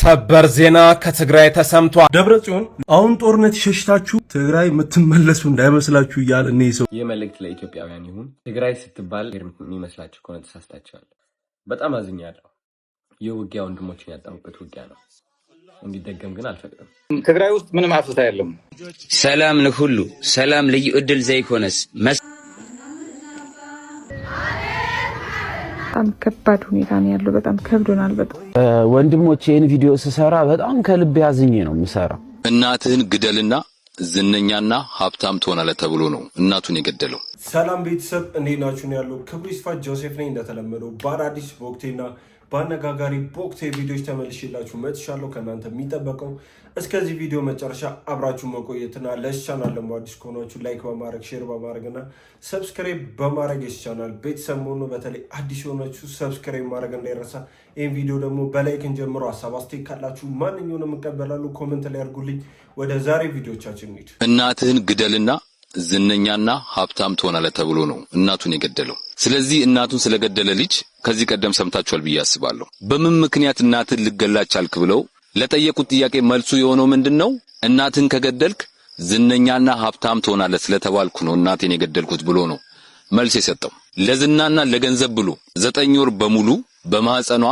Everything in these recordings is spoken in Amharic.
ሰበር ዜና ከትግራይ ተሰምቷል። ደብረጽዮን አሁን ጦርነት ሸሽታችሁ ትግራይ የምትመለሱ እንዳይመስላችሁ እያለ እኔ ሰው የመልእክት ለኢትዮጵያውያን ይሁን። ትግራይ ስትባል የሚመስላችሁ ከሆነ ተሳስታችኋል። በጣም አዝኛለሁ። የውጊያ ወንድሞችን ያጣሁበት ውጊያ ነው። እንዲደገም ግን አልፈቅድም። ትግራይ ውስጥ ምንም አፍታ የለም። ሰላም ለሁሉ ሰላም ልዩ እድል ዘይኮነስ በጣም ከባድ ሁኔታ ነው ያለው። በጣም ከብዶናል። በጣም ወንድሞቼ ይሄን ቪዲዮ ስሰራ በጣም ከልብ ያዝኜ ነው የምሰራው። እናትህን ግደልና ዝነኛና ሀብታም ትሆናለህ ተብሎ ነው እናቱን የገደለው። ሰላም ቤተሰብ እንዴት ናችሁ? ያለው ክብሩ ይስፋ ጆሴፍ ነኝ። እንደተለመደው በአዳዲስ በወቅቴና በአነጋጋሪ በወቅቴ ቪዲዮዎች ተመልሼላችሁ መጥቻለሁ። ከእናንተ የሚጠበቀው እስከዚህ ቪዲዮ መጨረሻ አብራችሁ መቆየትና ለዚህ ቻናል ደግሞ አዲስ ከሆናችሁ ላይክ በማድረግ ሼር በማድረግና ሰብስክራይብ በማድረግ የዚህ ቻናል ቤተሰብ መሆኑ በተለይ አዲስ የሆናችሁ ሰብስክራይብ ማድረግ እንዳይረሳ። ይህን ቪዲዮ ደግሞ በላይክ እንጀምሮ። ሀሳብ አስተያየት ካላችሁ ማንኛውንም እቀበላለሁ። ኮሜንት ላይ አድርጉልኝ። ወደ ዛሬ ቪዲዮቻችን እንሂድ። እናትህን ግደልና ዝነኛና ሀብታም ትሆናለህ ተብሎ ነው እናቱን የገደለው። ስለዚህ እናቱን ስለገደለ ልጅ ከዚህ ቀደም ሰምታችኋል ብዬ አስባለሁ። በምን ምክንያት እናትን ልገላች አልክ ብለው ለጠየቁት ጥያቄ መልሱ የሆነው ምንድነው? እናትን ከገደልክ ዝነኛና ሀብታም ትሆናለህ ስለተባልኩ ነው እናቴን የገደልኩት ብሎ ነው መልስ የሰጠው። ለዝናና ለገንዘብ ብሎ 9 ወር በሙሉ በማህፀኗ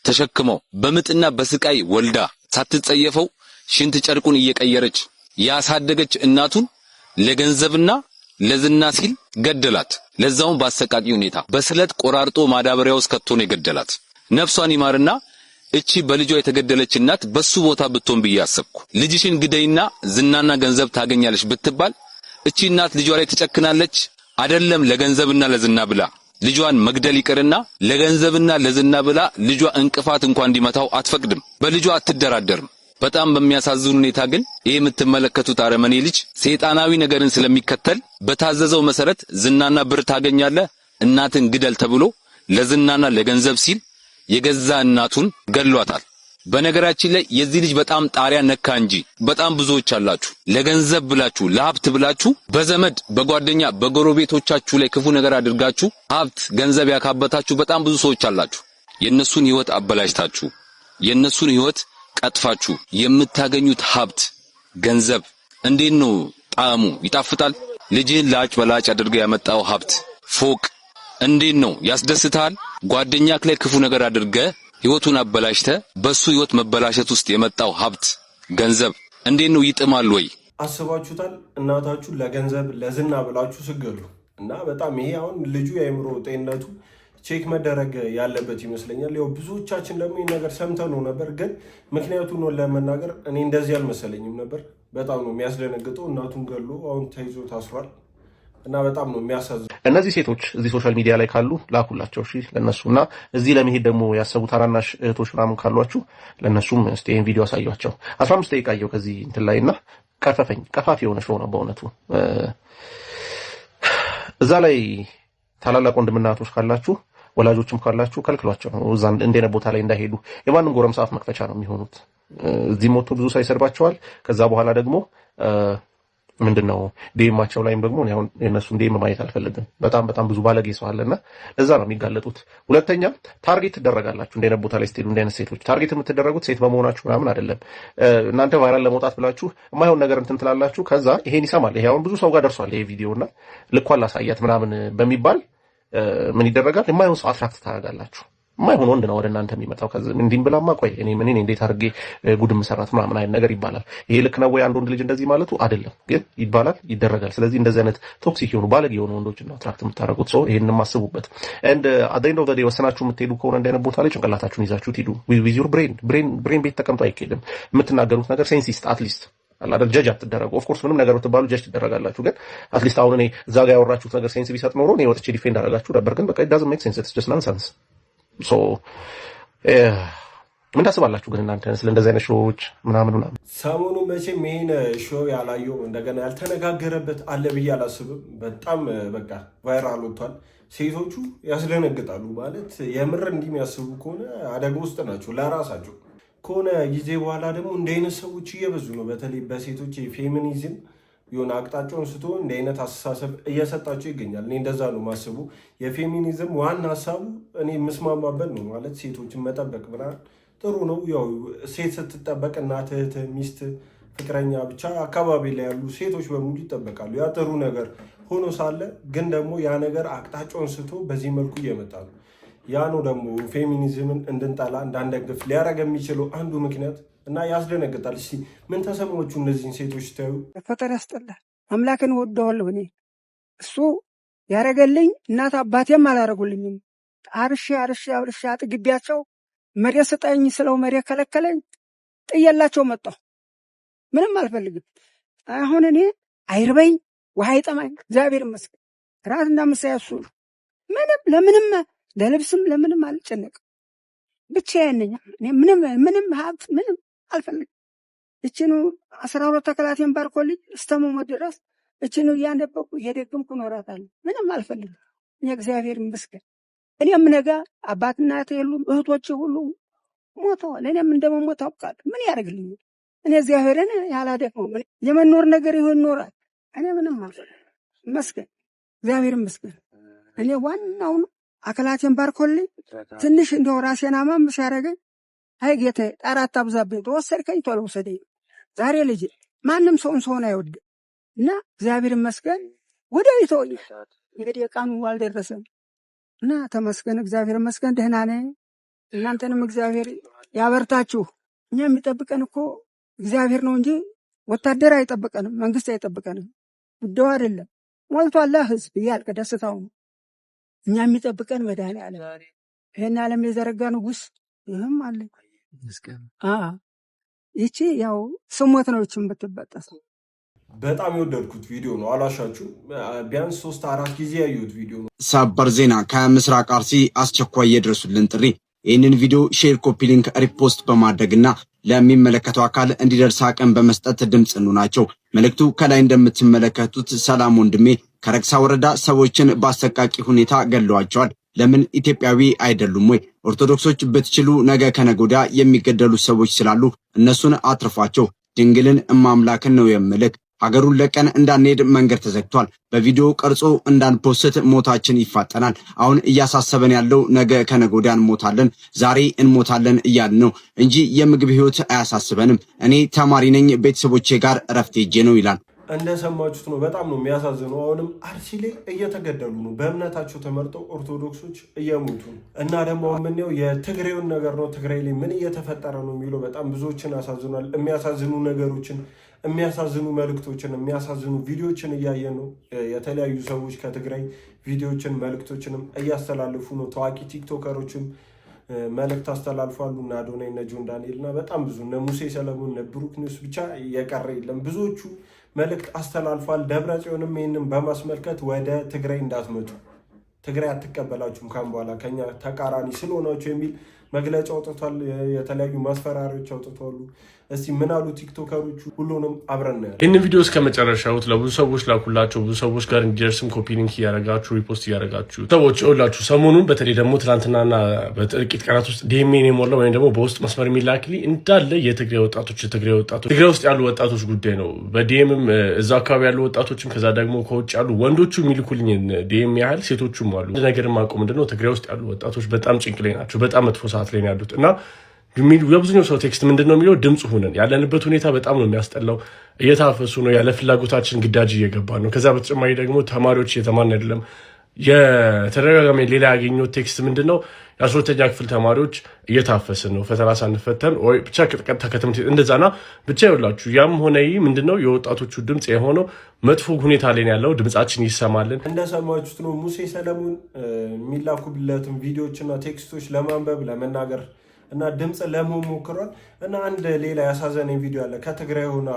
ተሸክመው በምጥና በስቃይ ወልዳ ሳትጸየፈው ሽንት ጨርቁን እየቀየረች ያሳደገች እናቱን ለገንዘብና ለዝና ሲል ገደላት። ለዛውም በአሰቃቂ ሁኔታ በስለት ቆራርጦ ማዳበሪያ ውስጥ ከቶ ነው የገደላት። ነፍሷን ይማርና እቺ በልጇ የተገደለች እናት በሱ ቦታ ብትሆን ብዬ አሰብኩ። ልጅሽን ግደይና ዝናና ገንዘብ ታገኛለሽ ብትባል እቺ እናት ልጇ ላይ ትጨክናለች? አይደለም ለገንዘብና ለዝና ብላ ልጇን መግደል ይቀርና ለገንዘብና ለዝና ብላ ልጇ እንቅፋት እንኳን እንዲመታው አትፈቅድም። በልጇ አትደራደርም። በጣም በሚያሳዝን ሁኔታ ግን ይሄ የምትመለከቱት አረመኔ ልጅ ሰይጣናዊ ነገርን ስለሚከተል በታዘዘው መሰረት ዝናና ብር ታገኛለህ እናትን ግደል ተብሎ ለዝናና ለገንዘብ ሲል የገዛ እናቱን ገድሏታል። በነገራችን ላይ የዚህ ልጅ በጣም ጣሪያ ነካ እንጂ በጣም ብዙዎች አላችሁ ለገንዘብ ብላችሁ ለሀብት ብላችሁ በዘመድ በጓደኛ በጎረቤቶቻችሁ ላይ ክፉ ነገር አድርጋችሁ ሀብት ገንዘብ ያካበታችሁ በጣም ብዙ ሰዎች አላችሁ። የነሱን ህይወት አበላሽታችሁ የነሱን ህይወት ቀጥፋችሁ የምታገኙት ሀብት ገንዘብ እንዴት ነው ጣዕሙ? ይጣፍጣል? ልጅህን ላጭ በላጭ አድርገህ ያመጣው ሀብት ፎቅ እንዴት ነው ያስደስታል? ጓደኛክ ላይ ክፉ ነገር አድርገህ ህይወቱን አበላሽተህ በሱ ህይወት መበላሸት ውስጥ የመጣው ሀብት ገንዘብ እንዴት ነው ይጥማል ወይ? አስባችሁታል? እናታችሁ ለገንዘብ ለዝና ብላችሁ ስገሉ እና በጣም ይሄ አሁን ልጁ የአእምሮ ጤንነቱ ቼክ መደረግ ያለበት ይመስለኛል። ያው ብዙዎቻችን ደግሞ ይሄን ነገር ሰምተነው ነበር፣ ግን ምክንያቱን ነው ለመናገር እኔ እንደዚህ አልመሰለኝም ነበር። በጣም ነው የሚያስደነግጠው። እናቱን ገሎ አሁን ተይዞ ታስሯል እና በጣም ነው የሚያሳዝነው። እነዚህ ሴቶች እዚህ ሶሻል ሚዲያ ላይ ካሉ ላኩላቸው እሺ ለነሱና እዚህ ለመሄድ ደግሞ ያሰቡ ታናናሽ እህቶች ምናምን ካሏችሁ ለነሱም እስቲ ይሄን ቪዲዮ አሳያቸው። 15 ደቂቃ አየሁ ከዚህ እንትን ላይና ቀፈፈኝ። ቀፋፊ የሆነ ሾው ነው በእውነቱ። እዛ ላይ ታላላቅ ወንድምና እህቶች ካላችሁ ወላጆችም ካላችሁ ከልክሏቸው ነው። እዛ እንደነ ቦታ ላይ እንዳይሄዱ። የማንም ጎረምሳ አፍ መክፈቻ ነው የሚሆኑት። እዚህ ሞቶ ብዙ ሳይሰርባቸዋል። ከዛ በኋላ ደግሞ ምንድነው ዴማቸው ላይም ደግሞ ነው የነሱን ዴም ማየት አልፈልግም። በጣም ብዙ ባለጌ ሰው አለና እዛ ነው የሚጋለጡት። ሁለተኛ ታርጌት ትደረጋላችሁ። እንደነ ቦታ ላይ ስትሄዱ እንደነ ሴቶች ታርጌት የምትደረጉት ሴት በመሆናችሁ ምናምን አይደለም። እናንተ ቫይራል ለመውጣት ብላችሁ የማይሆን ነገር እንትን ትላላችሁ። ከዛ ይሄን ይሰማል። ይሄ አሁን ብዙ ሰው ጋር ደርሷል ይሄ ቪዲዮና ልኳል ላሳያት ምናምን በሚባል ምን ይደረጋል? የማይሆን ሰው አትራክት ታደርጋላችሁ። የማይሆን ወንድ ነው ወደ እናንተ የሚመጣው። ከዛ እንዲም ብላማ ቆይ እኔ እንዴት አድርጌ ጉድም ሰራት ምናምን አይነት ነገር ይባላል። ይሄ ልክ ነው ወይ? አንድ ወንድ ልጅ እንደዚህ ማለቱ አይደለም፣ ግን ይባላል፣ ይደረጋል። ስለዚህ እንደዚህ አይነት ቶክሲክ የሆኑ ባለጌ የሆኑ ወንዶችን ነው አትራክት የምታደርጉት። ሰው ይሄንንም አስቡበት። and at the end of the day ወሰናችሁ የምትሄዱ ከሆነ እንደነ ቦታ ላይ ጭንቅላታችሁን ይዛችሁት ሂዱ። with your brain ቤት ተቀምጦ አይኬድም። የምትናገሩት ነገር ሴንሲስት አትሊስት አላደር ጀጅ አትደረጉ። ኦፍ ኮርስ ምንም ነገር ብትባሉ ጀጅ ትደረጋላችሁ። ግን አትሊስት አሁን እኔ እዛ ጋር ያወራችሁት ነገር ሴንስ ቢሰጥ ኖሮ እኔ ወጥቼ ዲፌንድ አደረጋችሁ ነበር። ግን በቃ it doesn't make sense, it's just nonsense. so ምን ታስባላችሁ ግን እናንተ ስለ እንደዚህ አይነት ሾዎች ምናምን? ሰሞኑ መቼም ይሄን ሾው ያላየው እንደገና ያልተነጋገረበት አለ ብዬ አላስብም። በጣም በቃ ቫይራል ወጥቷል። ሴቶቹ ያስደነግጣሉ። ማለት የምር እንዲህ የሚያስቡ ከሆነ አደጋ ውስጥ ናቸው ለራሳቸው። ከሆነ ጊዜ በኋላ ደግሞ እንደ አይነት ሰዎች እየበዙ ነው። በተለይ በሴቶች የፌሚኒዝም የሆነ አቅጣጫውን ስቶ እንደ አይነት አስተሳሰብ እየሰጣቸው ይገኛል። እኔ እንደዛ ነው ማስቡ። የፌሚኒዝም ዋና ሀሳቡ እኔ የምስማማበት ነው። ማለት ሴቶችን መጠበቅ ብላ ጥሩ ነው። ያው ሴት ስትጠበቅ እናት፣ እህት፣ ሚስት፣ ፍቅረኛ ብቻ አካባቢ ላይ ያሉ ሴቶች በሙሉ ይጠበቃሉ። ያ ጥሩ ነገር ሆኖ ሳለ ግን ደግሞ ያ ነገር አቅጣጫውን ስቶ በዚህ መልኩ እየመጣ ነው። ያ ነው ደግሞ ፌሚኒዝምን እንድንጠላ እንዳንደግፍ ሊያደርግ የሚችለው አንዱ ምክንያት እና ያስደነግጣል። እስኪ ምን ተሰማችሁ እነዚህን ሴቶች ታዩ? ፈጠር ያስጠላል። አምላክን ወደዋለሁ እኔ እሱ ያረገልኝ እናት አባቴም አላረጉልኝም። አርሼ አጥግቢያቸው መሬት ስጠኝ ስለው መሬት ከለከለኝ። ጥየላቸው መጣሁ። ምንም አልፈልግም። አሁን እኔ አይርበኝ ውሃ አይጠማኝ፣ እግዚአብሔር ይመስገን። ራትና ምሳዬ እሱ ነው። ለምንም ለልብስም ለምንም አልጨነቅም። ብቻዬን ነኝ። እኔ ምንም ሀብት ምንም አልፈልግም። እቺኑ 12 ተከላቴን ባርኮልኝ እስተመሞት ድረስ እቺኑ እያነበብኩ እየደገምኩ እኖራታለሁ። ምንም አልፈልግም። እኔ እግዚአብሔር ይመስገን። እኔም ነገ አባት እናቴ የሉም፣ እህቶቼ ሁሉ ሞተዋል። እኔም እንደመሞት አውቃለሁ። ምን ያደርግልኛል? እኔ እግዚአብሔርን ያላደግመው የመኖር ነገር ይሆን ይኖራል። እኔ ምንም አልፈልግም። ይመስገን እግዚአብሔር ይመስገን። እኔ ዋናውን አካላቴን ባርኮልኝ ትንሽ እንደው ራሴን አማም ሲያደርገኝ አይ ጌታዬ ጣራ አታብዛብኝ፣ ተወሰድከኝ ቶሎ ውሰደኝ። ዛሬ ልጅ ማንም ሰውን አይወድም እና እግዚአብሔር ይመስገን ወደ ይተወኝ። እንግዲህ የቃኑ አልደረሰም እና ተመስገን እግዚአብሔር ይመስገን ደህና ነኝ። እናንተንም እግዚአብሔር ያበርታችሁ። እኛ የሚጠብቀን እኮ እግዚአብሔር ነው እንጂ ወታደር አይጠብቀንም፣ መንግስት አይጠብቀንም። ውደው አይደለም ሞልቷላ ህዝብ እያልቅ ደስታው እኛ የሚጠብቀን መድኃኒዓለም ይሄን ዓለም የዘረጋ ንጉሥ ይህም አለ። ይቺ ያው ስሞት ነው ይቺ የምትበጠስ። በጣም የወደድኩት ቪዲዮ ነው፣ አላሻችሁ። ቢያንስ 3-4 ጊዜ ያየሁት ቪዲዮ ነው። ሰበር ዜና ከምስራቅ አርሲ አስቸኳይ የድረሱልን ጥሪ። ይህንን ቪዲዮ ሼር፣ ኮፒ ሊንክ፣ ሪፖስት በማድረግና ለሚመለከተው አካል እንዲደርስ አቅም በመስጠት ድምጽ ናቸው። መልእክቱ ከላይ እንደምትመለከቱት ሰላም ወንድሜ ከረክሳ ወረዳ ሰዎችን በአሰቃቂ ሁኔታ ገለዋቸዋል። ለምን ኢትዮጵያዊ አይደሉም ወይ? ኦርቶዶክሶች ብትችሉ ነገ ከነጎዳ የሚገደሉ ሰዎች ስላሉ እነሱን አትርፏቸው። ድንግልን እማምላክን ነው የምልክ። ሀገሩን ለቀን እንዳንሄድ መንገድ ተዘግቷል። በቪዲዮ ቀርጾ እንዳንፖስት ሞታችን ይፋጠናል። አሁን እያሳሰበን ያለው ነገ ከነጎዳ እንሞታለን፣ ዛሬ እንሞታለን እያልን ነው እንጂ የምግብ ህይወት አያሳስበንም። እኔ ተማሪ ነኝ፣ ቤተሰቦቼ ጋር እረፍት ሄጄ ነው ይላል። እንደሰማችሁት ነው። በጣም ነው የሚያሳዝነው። አሁንም አርሲ ላይ እየተገደሉ ነው። በእምነታቸው ተመርጠው ኦርቶዶክሶች እየሞቱ ነው። እና ደግሞ የምናየው የትግሬውን ነገር ነው። ትግራይ ላይ ምን እየተፈጠረ ነው የሚለው በጣም ብዙዎችን ያሳዝኗል። የሚያሳዝኑ ነገሮችን፣ የሚያሳዝኑ መልእክቶችን፣ የሚያሳዝኑ ቪዲዮችን እያየን ነው። የተለያዩ ሰዎች ከትግራይ ቪዲዮችን መልእክቶችንም እያስተላለፉ ነው። ታዋቂ ቲክቶከሮችም መልእክት አስተላልፏሉ። እና አዶናይ፣ እነ ጆን ዳንኤል እና በጣም ብዙ እነ ሙሴ ሰለሞን፣ እነ ብሩክ ኒውስ ብቻ የቀረ የለም። ብዙዎቹ መልእክት አስተላልፏል። ደብረጽዮንም ይህንን በማስመልከት ወደ ትግራይ እንዳትመጡ፣ ትግራይ አትቀበላችሁም ካሁን በኋላ ከኛ ተቃራኒ ስለሆናችሁ የሚል መግለጫ አውጥቷል። የተለያዩ ማስፈራሪዎች አውጥተዋሉ። እስቲ ምን አሉ ቲክቶከሮቹ? ሁሉንም አብረን ነው። ይህንን ቪዲዮ እስከ መጨረሻው ለብዙ ሰዎች ላኩላቸው። ብዙ ሰዎች ጋር እንዲደርስም ኮፒ ሊንክ እያደረጋችሁ ሪፖስት እያደረጋችሁ ሰዎች ይኸውላችሁ፣ ሰሞኑን በተለይ ደግሞ ትናንትናና በጥቂት ቀናት ውስጥ ዲኤምኤን የሞላ ወይም ደግሞ በውስጥ መስመር የሚላክልኝ እንዳለ የትግራይ ወጣቶች ትግራይ ውስጥ ያሉ ወጣቶች ጉዳይ ነው። በዲኤምም እዛ አካባቢ ያሉ ወጣቶችም ከዛ ደግሞ ከውጭ ያሉ ወንዶቹ የሚልኩልኝ ዲኤም ያህል ሴቶቹም አሉ። ነገር ማቆም ምንድነው ትግራይ ውስጥ ያሉ ወጣቶች በጣም ጭንቅ ላይ ናቸው። በጣም መጥፎ ሰዓት ላይ ያሉት እና የብዙኛው ሰው ቴክስት ምንድን ነው የሚለው? ድምፅ ሁነን ያለንበት ሁኔታ በጣም ነው የሚያስጠላው። እየታፈሱ ነው፣ ያለ ፍላጎታችን ግዳጅ እየገባ ነው። ከዛ በተጨማሪ ደግሞ ተማሪዎች እየተማርን አይደለም። የተደጋጋሚ ሌላ ያገኘው ቴክስት ምንድን ነው? የ12ኛ ክፍል ተማሪዎች እየታፈስን ነው፣ ፈተና ሳንፈተን ወይ ብቻ ቀጥታ ከትምህርት ቤት እንደዛና ብቻ ይኸውላችሁ። ያም ሆነ ይህ ምንድነው የወጣቶቹ ድምፅ የሆነው መጥፎ ሁኔታ ላይ ያለው ድምፃችን ይሰማልን። እንደሰማችሁት ነው። ሙሴ ሰለሞን የሚላኩለትን ቪዲዮዎችና ቴክስቶች ለማንበብ ለመናገር እና ድምፅ ለመሆን ሞክሯል። እና አንድ ሌላ ያሳዘነኝ ቪዲዮ አለ ከትግራይ ሆና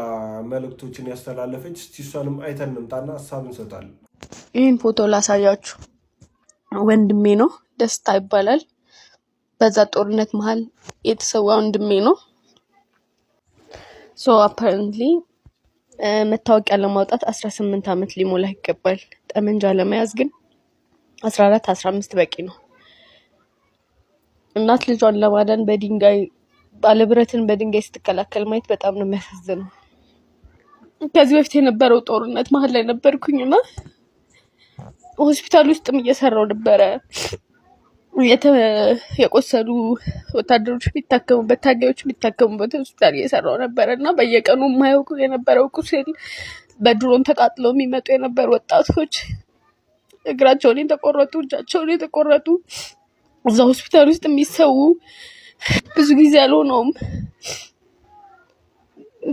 መልእክቶችን ያስተላለፈች። እስቲ እሷንም አይተን እንምጣና ሀሳብ እንሰጣለን። ይህን ፎቶ ላሳያችሁ። ወንድሜ ነው፣ ደስታ ይባላል። በዛ ጦርነት መሀል የተሰዋ ወንድሜ ነው። ሶ አፓረንትሊ መታወቂያ ለማውጣት 18 ዓመት ሊሞላ ይገባል። ጠመንጃ ለመያዝ ግን 14-15 በቂ ነው። እናት ልጇን ለማዳን በድንጋይ ባለብረትን በድንጋይ ስትከላከል ማየት በጣም ነው የሚያሳዝነው። ከዚህ በፊት የነበረው ጦርነት መሀል ላይ ነበርኩኝና ሆስፒታል ውስጥም እየሰራው ነበረ። የቆሰሉ ወታደሮች የሚታከሙበት ታጋዮች የሚታከሙበት ሆስፒታል እየሰራው ነበር እና በየቀኑ የማየው የነበረው ቁስል በድሮን ተቃጥለው የሚመጡ የነበሩ ወጣቶች እግራቸውን የተቆረጡ እጃቸውን የተቆረጡ እዛ ሆስፒታል ውስጥ የሚሰው ብዙ ጊዜ አልሆነውም።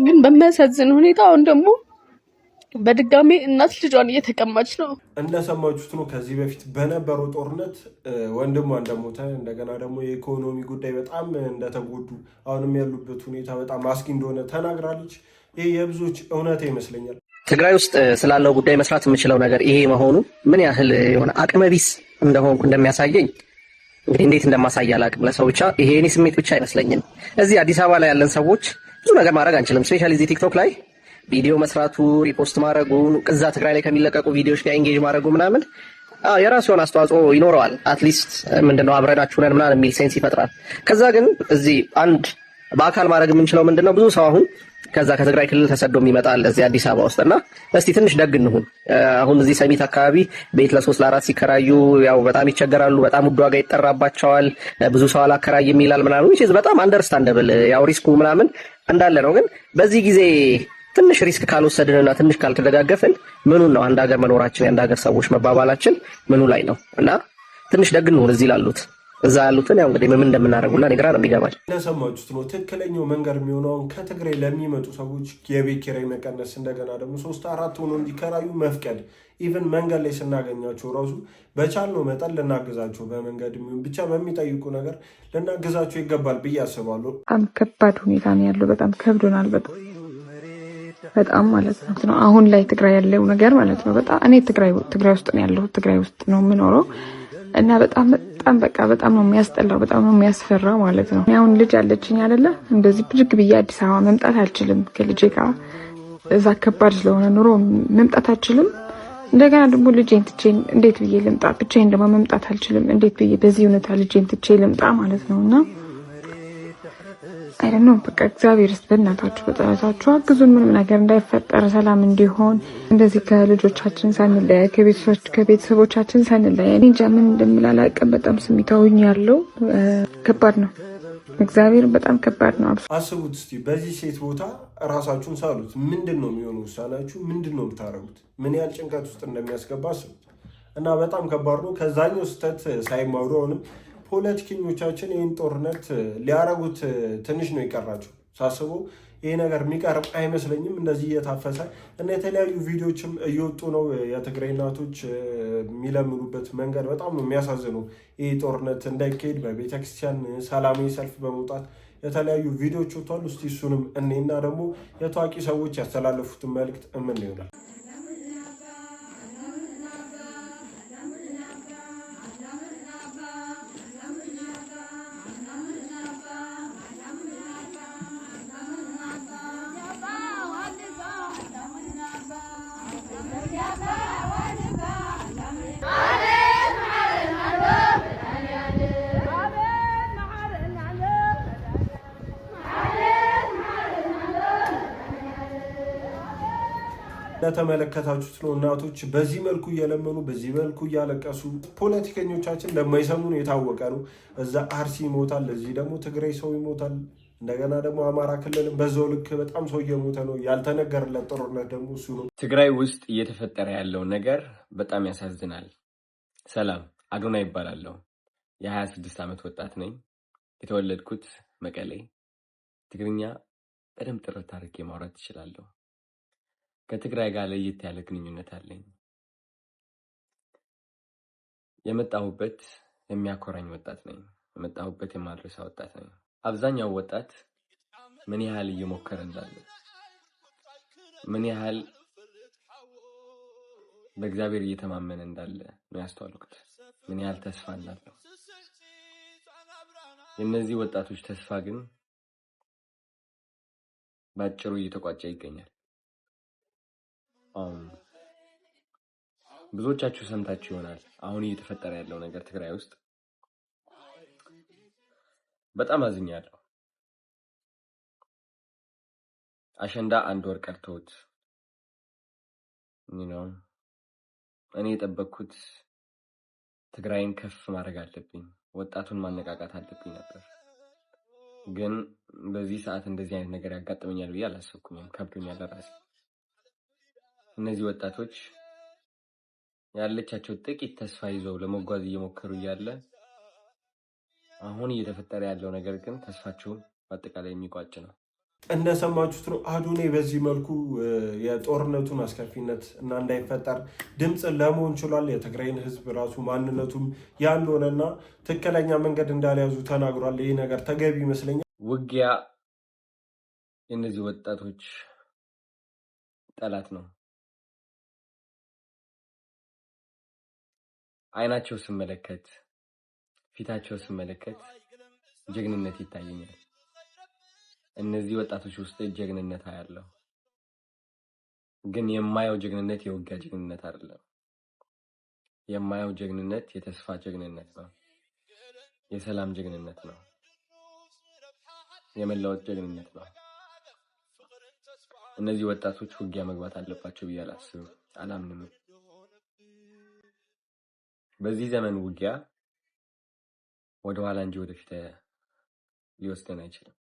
ግን በሚያሳዝን ሁኔታ አሁን ደግሞ በድጋሚ እናት ልጇን እየተቀማች ነው። እንደሰማችሁት ነው። ከዚህ በፊት በነበረው ጦርነት ወንድሟ እንደሞተ እንደገና ደግሞ የኢኮኖሚ ጉዳይ በጣም እንደተጎዱ አሁንም ያሉበት ሁኔታ በጣም አስጊ እንደሆነ ተናግራለች። ይህ የብዙዎች እውነት ይመስለኛል። ትግራይ ውስጥ ስላለው ጉዳይ መስራት የምችለው ነገር ይሄ መሆኑ ምን ያህል የሆነ አቅመቢስ እንደሆንኩ እንደሚያሳየኝ እንግዲህ እንዴት እንደማሳይ አላቅም። ለሰው ብቻ ይሄ እኔ ስሜት ብቻ አይመስለኝም። እዚህ አዲስ አበባ ላይ ያለን ሰዎች ብዙ ነገር ማድረግ አንችልም። ስፔሻሊ እዚህ ቲክቶክ ላይ ቪዲዮ መስራቱ፣ ሪፖስት ማድረጉ፣ እዛ ትግራይ ላይ ከሚለቀቁ ቪዲዮዎች ጋር ኤንጌጅ ማድረጉ ምናምን የራሱ የሆነ አስተዋጽኦ ይኖረዋል። አትሊስት ምንድነው አብረናችሁ ነን ምናምን የሚል ሴንስ ይፈጥራል። ከዛ ግን እዚህ አንድ በአካል ማድረግ የምንችለው ምንድነው ብዙ ሰው አሁን ከዛ ከትግራይ ክልል ተሰዶ የሚመጣል እዚህ አዲስ አበባ ውስጥና እስቲ ትንሽ ደግ እንሁን። አሁን እዚህ ሰሚት አካባቢ ቤት ለ3 ለ4 ሲከራዩ ያው በጣም ይቸገራሉ። በጣም ውድ ዋጋ ይጠራባቸዋል። ብዙ ሰው አላከራይም ይላል ምናምን which is በጣም አንደርስታንደብል ያው ሪስኩ ምናምን እንዳለ ነው። ግን በዚህ ጊዜ ትንሽ ሪስክ ካልወሰድንና ትንሽ ካልተደጋገፍን ምኑን ነው አንድ ሀገር መኖራችን የአንድ ሀገር ሰዎች መባባላችን ምኑ ላይ ነው? እና ትንሽ ደግ እንሁን እዚህ ላሉት እዛ ያሉትን ያው እንግዲህ ምን እንደምናደርጉና ግራ ነው የሚገባል። እንደሰማችሁት ነው። ትክክለኛው መንገድ የሚሆነው ከትግራይ ለሚመጡ ሰዎች የቤት ኪራይ መቀነስ፣ እንደገና ደግሞ 3-4 ሆኖ እንዲከራዩ መፍቀድ፣ ኢቨን መንገድ ላይ ስናገኛቸው ራሱ በቻልነው መጠን ልናግዛቸው፣ በመንገድ ብቻ በሚጠይቁ ነገር ልናግዛቸው ይገባል ብዬ አስባለሁ። በጣም ከባድ ሁኔታ ነው ያለው። በጣም ከብዶናል። በጣም ማለት ነው አሁን ላይ ትግራይ ያለው ነገር ማለት ነው። በጣም እኔ ትግራይ ውስጥ ነው ያለሁት። ትግራይ ውስጥ ነው የምኖረው እና በጣም በጣም ነው የሚያስጠላው፣ በጣም ነው የሚያስፈራው ማለት ነው። አሁን ልጅ አለችኝ አይደለ? እንደዚህ ብድግ ብዬ አዲስ አበባ መምጣት አልችልም ከልጄ ጋር። እዛ ከባድ ስለሆነ ኑሮ መምጣት አልችልም። እንደገና ደግሞ ልጄን ትቼ እንዴት ብዬ ልምጣ? ብቻዬን ደግሞ መምጣት አልችልም። እንዴት ብዬ በዚህ ሁኔታ ልጄን ትቼ ልምጣ ማለት ነውና አይደለም በቃ እግዚአብሔር በእናታችሁ በጸሎታችሁ አግዙን። ምንም ነገር እንዳይፈጠር ሰላም እንዲሆን እንደዚህ ከልጆቻችን ሳንለያይ ከቤተሰቦቻችን ሳንለያይ እኔ እንጃ ምን እንደምላላቀም በጣም ስሜታውኝ ያለው ከባድ ነው። እግዚአብሔር በጣም ከባድ ነው። አስቡት እስቲ በዚህ ሴት ቦታ ራሳችሁን ሳሉት። ምንድን ነው የሚሆነው? ውሳኔያችሁ ምንድን ነው የምታደርጉት? ምን ያህል ጭንቀት ውስጥ እንደሚያስገባ አስቡት። እና በጣም ከባድ ነው። ከዛኛው ስህተት ሳይማሩ አሁንም ፖለቲከኞቻችን ይህን ጦርነት ሊያረጉት ትንሽ ነው የቀራቸው። ሳስበው ይሄ ነገር የሚቀርብ አይመስለኝም። እንደዚህ እየታፈሰ እና የተለያዩ ቪዲዮችም እየወጡ ነው። የትግራይ እናቶች የሚለምኑበት መንገድ በጣም ነው የሚያሳዝነው። ይህ ጦርነት እንዳይካሄድ በቤተክርስቲያን ሰላማዊ ሰልፍ በመውጣት የተለያዩ ቪዲዮች ወጥቷል። እስቲ እሱንም እኔና ደግሞ የታዋቂ ሰዎች ያስተላለፉትን መልእክት እምን ይሆናል። እንደተመለከታችሁት ነው። እናቶች በዚህ መልኩ እየለመኑ በዚህ መልኩ እያለቀሱ፣ ፖለቲከኞቻችን ለማይሰሙን የታወቀ ነው። እዛ አርሲ ይሞታል፣ እዚህ ደግሞ ትግራይ ሰው ይሞታል። እንደገና ደግሞ አማራ ክልልም በዛው ልክ በጣም ሰው እየሞተ ነው። ያልተነገረለት ጦርነት ደግሞ እሱ ነው። ትግራይ ውስጥ እየተፈጠረ ያለው ነገር በጣም ያሳዝናል። ሰላም አዶና ይባላለሁ። የ26 ዓመት ወጣት ነኝ። የተወለድኩት መቀሌ። ትግርኛ በደንብ ጥርት አድርጌ ማውራት እችላለሁ። ከትግራይ ጋር ለየት ያለ ግንኙነት አለኝ። የመጣሁበት የሚያኮራኝ ወጣት ነኝ። የመጣሁበት የማድረሳ ወጣት ነኝ። አብዛኛው ወጣት ምን ያህል እየሞከረ እንዳለ፣ ምን ያህል በእግዚአብሔር እየተማመነ እንዳለ ነው ያስተዋልኩት። ምን ያህል ተስፋ እንዳለው። የእነዚህ ወጣቶች ተስፋ ግን በአጭሩ እየተቋጨ ይገኛል። ብዙዎቻችሁ ሰምታችሁ ይሆናል አሁን እየተፈጠረ ያለው ነገር ትግራይ ውስጥ። በጣም አዝኛለሁ። አሸንዳ 1 ወር ቀርቶት እኔ የጠበቅኩት ትግራይን ከፍ ማድረግ አለብኝ፣ ወጣቱን ማነቃቃት አለብኝ ነበር። ግን በዚህ ሰዓት እንደዚህ አይነት ነገር ያጋጥመኛል ብዬ አላሰብኩኝም። ከብዶኛል ራሴ። እነዚህ ወጣቶች ያለቻቸው ጥቂት ተስፋ ይዘው ለመጓዝ እየሞከሩ እያለ አሁን እየተፈጠረ ያለው ነገር ግን ተስፋቸውን በአጠቃላይ የሚቋጭ ነው። እንደሰማችሁት ነው። አዶናይ በዚህ መልኩ የጦርነቱን አስከፊነት እና እንዳይፈጠር ድምፅ ለመሆን ችሏል። የትግራይን ህዝብ ራሱ ማንነቱም ያልሆነና ትክክለኛ መንገድ እንዳልያዙ ተናግሯል። ይህ ነገር ተገቢ ይመስለኛል። ውጊያ የእነዚህ ወጣቶች ጠላት ነው። አይናቸው ስመለከት፣ ፊታቸው ስመለከት ጀግንነት ይታየኛል። እነዚህ ወጣቶች ውስጥ ጀግንነት አያለሁ። ግን የማየው ጀግንነት የውጊያ ጀግንነት አይደለም። የማየው ጀግንነት የተስፋ ጀግንነት ነው። የሰላም ጀግንነት ነው። የመለወጥ ጀግንነት ነው። እነዚህ ወጣቶች ውጊያ መግባት አለባቸው ብዬ አላስብም፣ አላምንም። በዚህ ዘመን ውጊያ ወደ ኋላ እንጂ ወደፊት ሊወስደን አይችልም።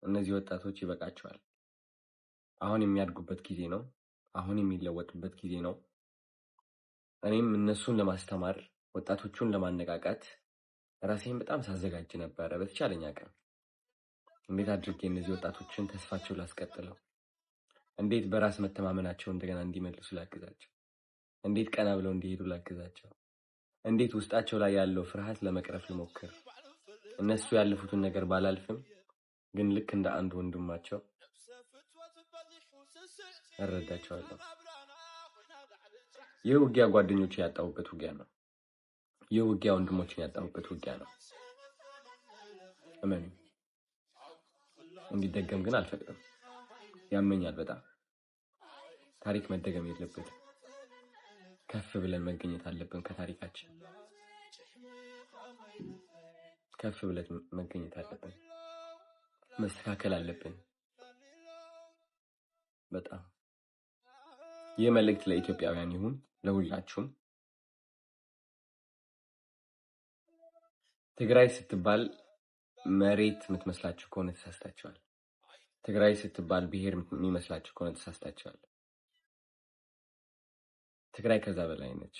እነዚህ ወጣቶች ይበቃቸዋል። አሁን የሚያድጉበት ጊዜ ነው። አሁን የሚለወጡበት ጊዜ ነው። እኔም እነሱን ለማስተማር ወጣቶቹን ለማነቃቃት ራሴን በጣም ሳዘጋጅ ነበረ። በተቻለኝ አቅም እንዴት አድርጌ እነዚህ ወጣቶችን ተስፋቸው ላስቀጥለው፣ እንዴት በራስ መተማመናቸው እንደገና እንዲመልሱ ላግዛቸው፣ እንዴት ቀና ብለው እንዲሄዱ ላግዛቸው፣ እንዴት ውስጣቸው ላይ ያለው ፍርሃት ለመቅረፍ ልሞክር። እነሱ ያለፉትን ነገር ባላልፍም ግን ልክ እንደ አንድ ወንድማቸው እረዳቸዋለሁ። ይህ ውጊያ ጓደኞችን ያጣሁበት ውጊያ ነው። ይህ ውጊያ ወንድሞችን ያጣሁበት ውጊያ ነው። እመኑ። እንዲደገም ግን አልፈቅድም። ያመኛል በጣም። ታሪክ መደገም የለበትም። ከፍ ብለን መገኘት አለብን። ከታሪካችን ከፍ ብለን መገኘት አለብን። መስተካከል አለብን። በጣም ይህ መልእክት ለኢትዮጵያውያን ይሁን፣ ለሁላችሁም። ትግራይ ስትባል መሬት የምትመስላችሁ ከሆነ ተሳስታችኋል። ትግራይ ስትባል ብሔር የሚመስላችሁ ከሆነ ተሳስታችኋል። ትግራይ ከዛ በላይ ነች።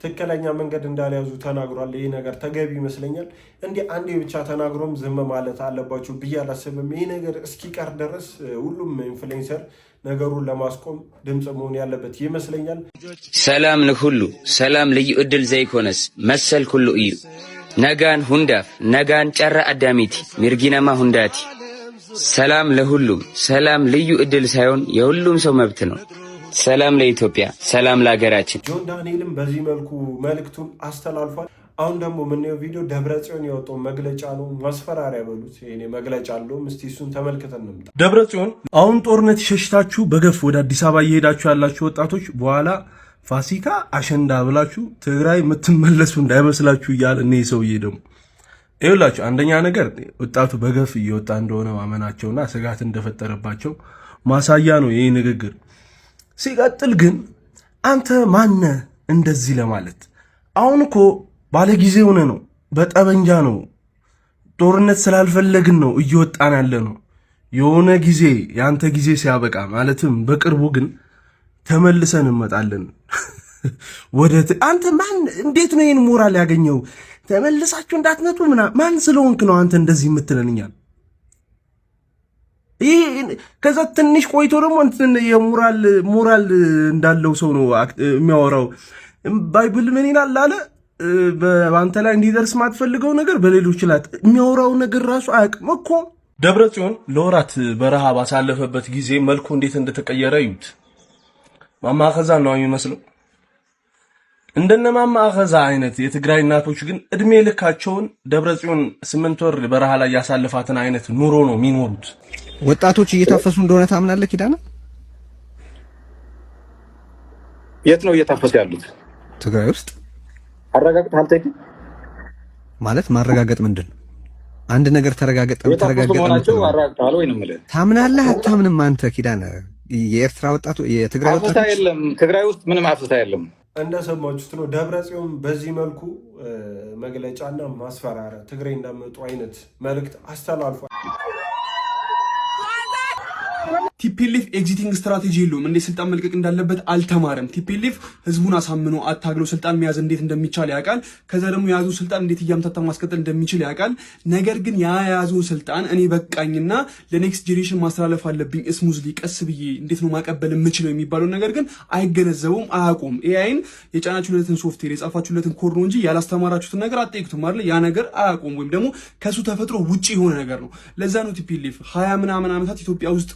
ትክክለኛ መንገድ እንዳልያዙ ተናግሯል። ይህ ነገር ተገቢ ይመስለኛል። እንዲህ አንዴ ብቻ ተናግሮም ዝም ማለት አለባቸው ብዬ አላስብም። ይህ ነገር እስኪቀር ድረስ ሁሉም ኢንፍሉዌንሰር ነገሩን ለማስቆም ድምፅ መሆን ያለበት ይመስለኛል። ሰላም ንኩሉ ሰላም ልዩ ዕድል ዘይኮነስ መሰል ኩሉ እዩ ነጋን ሁንዳፍ ነጋን ጨራ አዳሚቲ ሚርጊነማ ሁንዳቲ። ሰላም ለሁሉም። ሰላም ልዩ ዕድል ሳይሆን የሁሉም ሰው መብት ነው። ሰላም ለኢትዮጵያ፣ ሰላም ለሀገራችን። ጆን ዳንኤልም በዚህ መልኩ መልእክቱን አስተላልፏል። አሁን ደግሞ የምናየው ቪዲዮ ደብረጽዮን ያወጣው መግለጫ ነው። ማስፈራሪያ በሉት ይሄ መግለጫ አለው። እስቲ እሱን ተመልክተን እንምጣ። ደብረጽዮን አሁን ጦርነት ሸሽታችሁ በገፍ ወደ አዲስ አበባ እየሄዳችሁ ያላችሁ ወጣቶች በኋላ ፋሲካ አሸንዳ ብላችሁ ትግራይ የምትመለሱ እንዳይመስላችሁ እያለ እኔ ሰውዬ ደግሞ ይኸውላችሁ፣ አንደኛ ነገር ወጣቱ በገፍ እየወጣ እንደሆነ ማመናቸውና ስጋት እንደፈጠረባቸው ማሳያ ነው ይህ ንግግር። ሲቀጥል ግን አንተ ማነ እንደዚህ ለማለት? አሁን እኮ ባለጊዜ ሆነ ነው፣ በጠበንጃ ነው፣ ጦርነት ስላልፈለግን ነው እየወጣን ያለ ነው። የሆነ ጊዜ የአንተ ጊዜ ሲያበቃ ማለትም በቅርቡ ግን ተመልሰን እንመጣለን። አንተ ማን? እንዴት ነው ይህን ሞራል ያገኘው? ተመልሳችሁ እንዳትመጡ ማን ስለሆንክ ነው አንተ እንደዚህ የምትለንኛል? ይህ ከዛ ትንሽ ቆይቶ ደግሞ ሞራል እንዳለው ሰው ነው የሚያወራው። ባይብል ምን ይላል አለ በአንተ ላይ እንዲደርስ ማትፈልገው ነገር በሌሎች ላይ የሚያወራው ነገር ራሱ አያውቅም እኮ። ደብረጽዮን ለወራት በረሃ ባሳለፈበት ጊዜ መልኩ እንዴት እንደተቀየረ እዩት። ማማኸዛ ነው የሚመስለው። እንደነ ማማኸዛ አይነት የትግራይ እናቶች ግን እድሜ ልካቸውን ደብረጽዮን 8 ወር በረሃ ላይ ያሳለፋትን አይነት ኑሮ ነው የሚኖሩት። ወጣቶች እየታፈሱ እንደሆነ ታምናለህ ኪዳነ? የት ነው እየታፈሱ ያሉት? ትግራይ ውስጥ። አረጋግጠሃል? ማለት ማረጋገጥ ምንድን ነው? አንድ ነገር ተረጋገጠ ናቸው አረጋግጠሃል ወይ ነው የምልህ። ታምናለህ አታምንም አንተ ኪዳነ? የኤርትራ ወጣቱ የትግራይ ወጣቶች የለም። ትግራይ ውስጥ ምንም አፍታ የለም። እንደሰማችሁት ነው። ደብረጽዮን በዚህ መልኩ መግለጫና ማስፈራሪያ ትግራይ እንዳመጡ አይነት መልእክት አስተላልፏል። ቲፒኤልኤፍ ኤግዚቲንግ ስትራቴጂ የለውም። እንዴት ስልጣን መልቀቅ እንዳለበት አልተማረም። ቲፒኤልኤፍ ህዝቡን አሳምኖ አታግሎ ስልጣን መያዝ እንዴት እንደሚቻል ያውቃል። ከዛ ደግሞ የያዙ ስልጣን እንዴት እያምታታ ማስቀጠል እንደሚችል ያውቃል። ነገር ግን የያዙ ስልጣን እኔ በቃኝና ለኔክስት ጄኔሬሽን ማስተላለፍ አለብኝ ስሙዝሊ ቀስ ብዬ እንዴት ነው ማቀበል የምችለው የሚባለው ነገር ግን አይገነዘቡም፣ አያውቁም። ኤአይን የጫናችሁለትን ሶፍትዌር የጻፋችሁለትን ኮድ ነው እንጂ ያላስተማራችሁትን ነገር አትጠይቁትም አይደል? ያ ነገር አያውቁም፣ ወይም ደግሞ ከሱ ተፈጥሮ ውጪ የሆነ ነገር ነው። ለዛ ነው ቲፒኤልኤፍ 20 ምናምን ዓመታት ኢትዮጵያ ውስጥ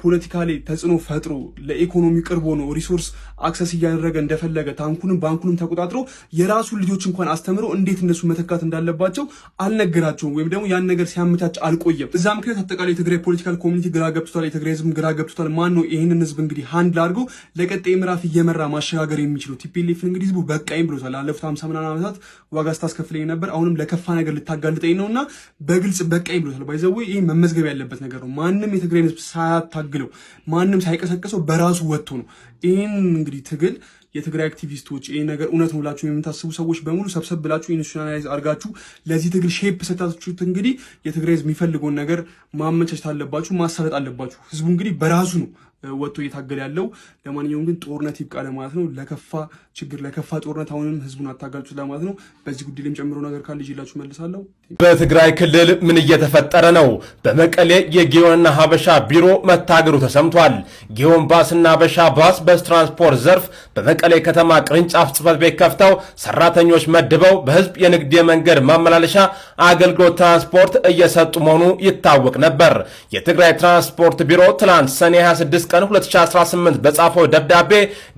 ፖለቲካሊ ተጽዕኖ ፈጥሮ ለኢኮኖሚ ቅርቦ ነው ሪሶርስ አክሰስ እያደረገ እንደፈለገ ታንኩንም ባንኩንም ተቆጣጥሮ የራሱ ልጆች እንኳን አስተምሮ እንዴት እነሱ መተካት እንዳለባቸው አልነገራቸውም፣ ወይም ደግሞ ያን ነገር ሲያመቻች አልቆየም። እዛ ምክንያት አጠቃላይ የትግራይ ፖለቲካል ኮሚኒቲ ግራ ገብቶታል፣ የትግራይ ህዝብ ግራ ገብቶታል። ማን ነው ይህንን ህዝብ እንግዲህ ሃንድ አድርጎ ለቀጣይ ምዕራፍ እየመራ ማሸጋገር የሚችለው? ቲፒኤልኤፍ እንግዲህ ህዝቡ በቃኝ ብሎታል። ላለፉት 50 ምናምን ዓመታት ዋጋ ስታስከፍለኝ ነበር፣ አሁንም ለከፋ ነገር ልታጋልጠኝ ነውና በግልጽ በቃኝ ብሎታል። ባይዘው ይሄ መመዝገብ ያለበት ነገር ነው። ማንም የትግራይ ህዝብ ሳያታግለው ማንም ሳይቀሰቀሰው በራሱ ወጥቶ ነው ይህን እንግዲህ ትግል የትግራይ አክቲቪስቶች ይሄ ነገር እውነት ነው ብላችሁ የምታስቡ ሰዎች በሙሉ ሰብሰብ ብላችሁ ኢንስቲቱሽናላይዝ አድርጋችሁ ለዚህ ትግል ሼፕ ሰጣችሁት። እንግዲህ የትግራይ ህዝብ የሚፈልገውን ነገር ማመቻቸት አለባችሁ፣ ማሳለጥ አለባችሁ። ህዝቡ እንግዲህ በራሱ ነው ወጥቶ እየታገለ ያለው። ለማንኛውም ግን ጦርነት ይብቃ ለማለት ነው። ለከፋ ችግር ለከፋ ጦርነት አሁንም ህዝቡን አታጋልጡት ለማለት ነው። በዚህ ጉዳይ ላይ ጨምሮ ነገር ካለ ይላችሁ መልሳለሁ። በትግራይ ክልል ምን እየተፈጠረ ነው? በመቀሌ የጊዮንና ሀበሻ ቢሮ መታገሩ ተሰምቷል። ጊዮን ባስና ሀበሻ ባስ በትራንስፖርት ዘርፍ በመቀሌ ከተማ ቅርንጫፍ ጽሕፈት ቤት ከፍተው ሰራተኞች መድበው በህዝብ የንግድ የመንገድ ማመላለሻ አገልግሎት ትራንስፖርት እየሰጡ መሆኑ ይታወቅ ነበር። የትግራይ ትራንስፖርት ቢሮ ትናንት ሰኔ 26 ቀን 2018 በጻፈው ደብዳቤ